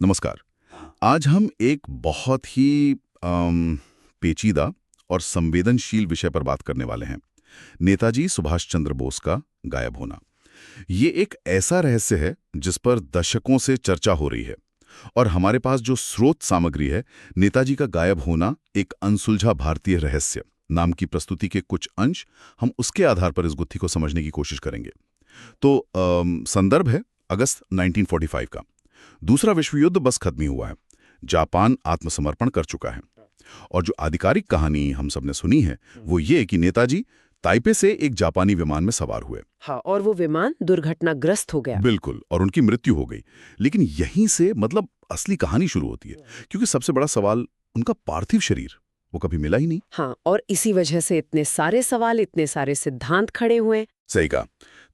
नमस्कार। आज हम एक बहुत ही पेचीदा और संवेदनशील विषय पर बात करने वाले हैं। नेताजी सुभाष चंद्र बोस का गायब होना। ये एक ऐसा रहस्य है जिस पर दशकों से चर्चा हो रही है और हमारे पास जो स्रोत सामग्री है, नेताजी का गायब होना एक अनसुलझा भारतीय रहस्य नाम की प्रस्तुति के कुछ अंश, हम उसके आधार पर इस गुत्थी को समझने की कोशिश करेंगे। तो संदर्भ है अगस्त 1945 का। दूसरा विश्व युद्ध बस खत्म ही हुआ है। जापान आत्मसमर्पण कर चुका है और जो आधिकारिक कहानी हम सबने सुनी है वो ये कि नेताजी ताइपे से एक जापानी विमान में सवार हुए। हाँ, और वो विमान दुर्घटनाग्रस्त हो गया। बिल्कुल, और उनकी मृत्यु हो गई। लेकिन यहीं से असली कहानी शुरू होती है, क्योंकि सबसे बड़ा सवाल उनका पार्थिव शरीर, वो कभी मिला ही नहीं। हाँ, और इसी वजह से इतने सारे सवाल, इतने सारे सिद्धांत खड़े हुए। सही कहा।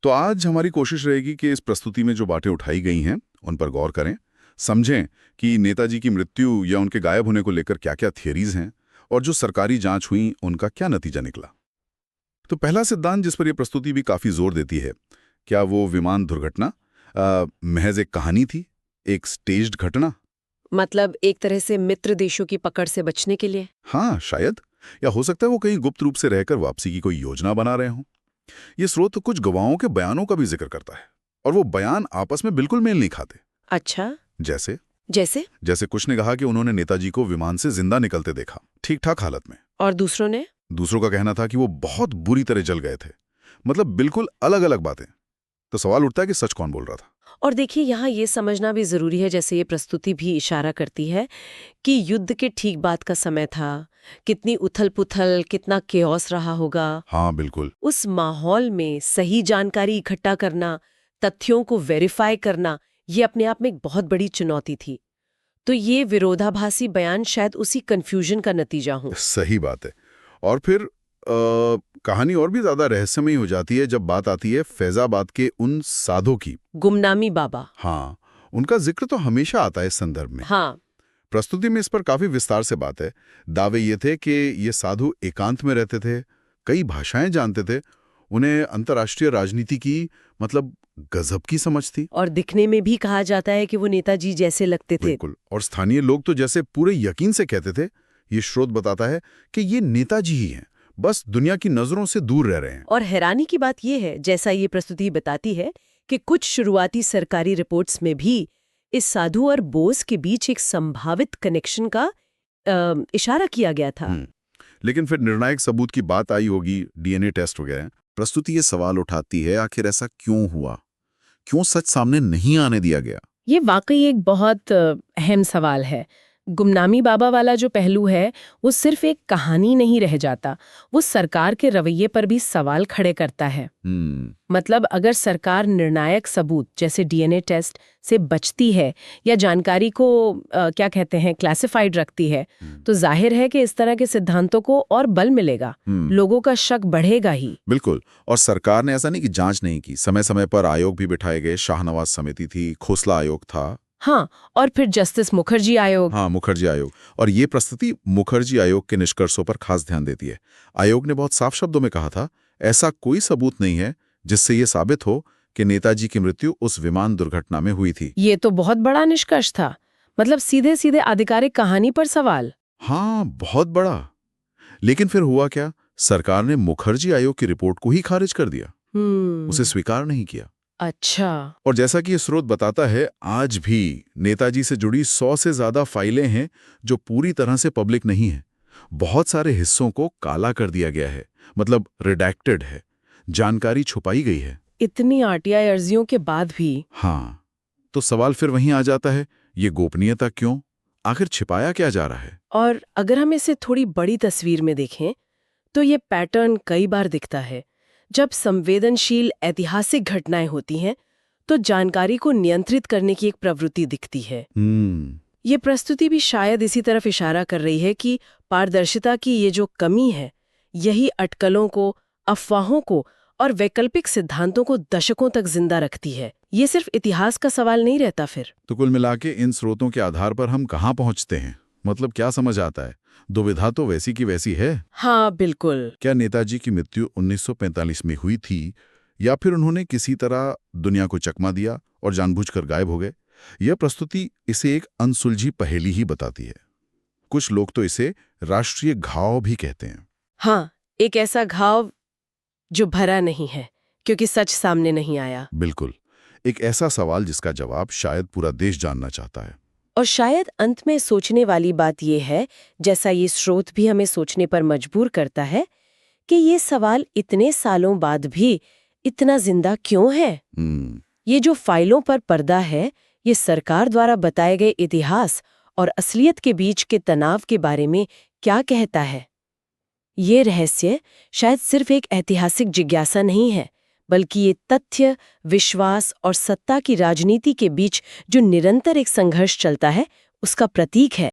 तो आज हमारी कोशिश रहेगी कि इस प्रस्तुति में जो बातें उठाई गई हैं उन पर गौर करें, समझें कि नेताजी की मृत्यु या उनके गायब होने को लेकर क्या-क्या थियरीज हैं और जो सरकारी जांच हुई उनका क्या नतीजा निकला। तो पहला सिद्धांत जिस पर यह प्रस्तुति भी काफी जोर देती है, क्या वो विमान दुर्घटना महज एक कहानी थी, एक स्टेज्ड घटना? मतलब एक तरह से मित्र देशों की पकड़ से बचने के लिए। हाँ, शायद। या हो सकता है वो कहीं गुप्त रूप से रहकर वापसी की कोई योजना बना रहे हों। ये स्रोत कुछ गवाहों के बयानों का भी जिक्र करता है और वो बयान आपस में बिल्कुल मेल नहीं खाते। अच्छा, जैसे जैसे कुछ ने कहा कि उन्होंने नेताजी को विमान से जिंदा निकलते देखा, ठीक ठाक हालत में। और दूसरों ने? दूसरों का कहना था कि वो बहुत बुरी तरह जल गए थे। मतलब बिल्कुल अलग अलग बातें। तो सवाल उठता है कि सच कौन बोल रहा था। और देखिए, यहाँ ये समझना भी जरूरी है, जैसे ये प्रस्तुति भी इशारा करती है कि युद्ध के ठीक बाद का समय था, कितनी उथल पुथल, कितना केओस रहा होगा। हाँ बिल्कुल। उस माहौल में सही जानकारी इकट्ठा करना, तथ्यों को वेरीफाई करना, ये अपने आप में एक बहुत बड़ी चुनौती थी। तो ये विरोधाभासी बयान शायद उसी कंफ्यूजन का नतीजा हो। सही बात है। और फिर कहानी और भी ज्यादा रहस्यमयी हो जाती है जब बात आती है फैजाबाद के उन साधु की। गुमनामी बाबा। हाँ, उनका जिक्र तो हमेशा आता है इस संदर्भ में। हाँ, प्रस्तुति में इस पर काफी विस्तार से बात है। दावे ये थे कि ये साधु एकांत में रहते थे, कई भाषाएं जानते थे, उन्हें अंतर्राष्ट्रीय राजनीति की गजब की समझ थी। और दिखने में भी कहा जाता है कि वो नेताजी जैसे लगते थे। बिल्कुल। और स्थानीय लोग तो जैसे पूरे यकीन से कहते थे। ये स्रोत बताता है कि ये नेताजी ही हैं, बस दुनिया की नजरों से दूर रह रहे हैं। और हैरानी की बात यह है, जैसा ये प्रस्तुति बताती है, कि कुछ शुरुआती सरकारी रिपोर्ट्स में भी इस साधु और बोस के बीच एक संभावित कनेक्शन का इशारा किया गया था। लेकिन फिर निर्णायक सबूत की बात आई होगी, डीएनए टेस्ट वगैरह। प्रस्तुति ये सवाल उठाती है, आखिर ऐसा क्यों हुआ, क्यों सच सामने नहीं आने दिया गया। ये वाकई एक बहुत अहम सवाल है। गुमनामी बाबा वाला जो पहलू है, वो सिर्फ एक कहानी नहीं रह जाता, वो सरकार के रवैये पर भी सवाल खड़े करता है। मतलब अगर सरकार निर्णायक सबूत जैसे डीएनए टेस्ट से बचती है या जानकारी को क्या कहते हैं, क्लासिफाइड रखती है, तो जाहिर है कि इस तरह के सिद्धांतों को और बल मिलेगा, लोगों का शक बढ़ेगा ही। बिल्कुल। और सरकार ने ऐसा नहीं कि जांच नहीं की, समय समय पर आयोग भी बिठाए गए। शाहनवाज समिति थी, खोसला आयोग था। हाँ, और फिर जस्टिस मुखर्जी आयोग। हाँ, मुखर्जी आयोग। और ये प्रस्तुति मुखर्जी आयोग के निष्कर्षों पर खास ध्यान देती है। आयोग ने बहुत साफ शब्दों में कहा था, ऐसा कोई सबूत नहीं है जिससे ये साबित हो कि नेताजी की मृत्यु उस विमान दुर्घटना में हुई थी। ये तो बहुत बड़ा निष्कर्ष था। मतलब सीधे सीधे आधिकारिक कहानी पर सवाल। हाँ, बहुत बड़ा। लेकिन फिर हुआ क्या? सरकार ने मुखर्जी आयोग की रिपोर्ट को ही खारिज कर दिया, उसे स्वीकार नहीं किया। अच्छा। और जैसा कि ये स्रोत बताता है, आज भी नेताजी से जुड़ी 100 से ज्यादा फाइलें हैं जो पूरी तरह से पब्लिक नहीं है। बहुत सारे हिस्सों को काला कर दिया गया है, मतलब रिडैक्टेड है, जानकारी छुपाई गई है। इतनी आरटीआई अर्जियों के बाद भी। हाँ, तो सवाल फिर वहीं आ जाता है, ये गोपनीयता क्यों? आखिर छिपाया क्या जा रहा है? और अगर हम इसे थोड़ी बड़ी तस्वीर में देखें तो ये पैटर्न कई बार दिखता है। जब संवेदनशील ऐतिहासिक घटनाएं होती हैं तो जानकारी को नियंत्रित करने की एक प्रवृत्ति दिखती है। ये प्रस्तुति भी शायद इसी तरफ इशारा कर रही है कि पारदर्शिता की ये जो कमी है, यही अटकलों को, अफवाहों को और वैकल्पिक सिद्धांतों को दशकों तक जिंदा रखती है। ये सिर्फ इतिहास का सवाल नहीं रहता फिर। तो कुल मिलाके इन स्रोतों के आधार पर हम कहाँ पहुँचते हैं? मतलब क्या समझ आता है? दुविधा तो वैसी की वैसी है। हाँ बिल्कुल। क्या नेताजी की मृत्यु 1945 में हुई थी या फिर उन्होंने किसी तरह दुनिया को चकमा दिया और जानबूझकर गायब हो गए? यह प्रस्तुति इसे एक अनसुलझी पहेली ही बताती है। कुछ लोग तो इसे राष्ट्रीय घाव भी कहते हैं। हाँ, एक ऐसा घाव जो भरा नहीं है क्योंकि सच सामने नहीं आया। बिल्कुल, एक ऐसा सवाल जिसका जवाब शायद पूरा देश जानना चाहता है। और शायद अंत में सोचने वाली बात यह है, जैसा ये स्रोत भी हमें सोचने पर मजबूर करता है, कि ये सवाल इतने सालों बाद भी इतना जिंदा क्यों है? ये जो फाइलों पर पर्दा है, ये सरकार द्वारा बताए गए इतिहास और असलियत के बीच के तनाव के बारे में क्या कहता है? ये रहस्य शायद सिर्फ एक ऐतिहासिक जिज्ञासा नहीं है, बल्कि ये तथ्य, विश्वास और सत्ता की राजनीति के बीच जो निरंतर एक संघर्ष चलता है, उसका प्रतीक है।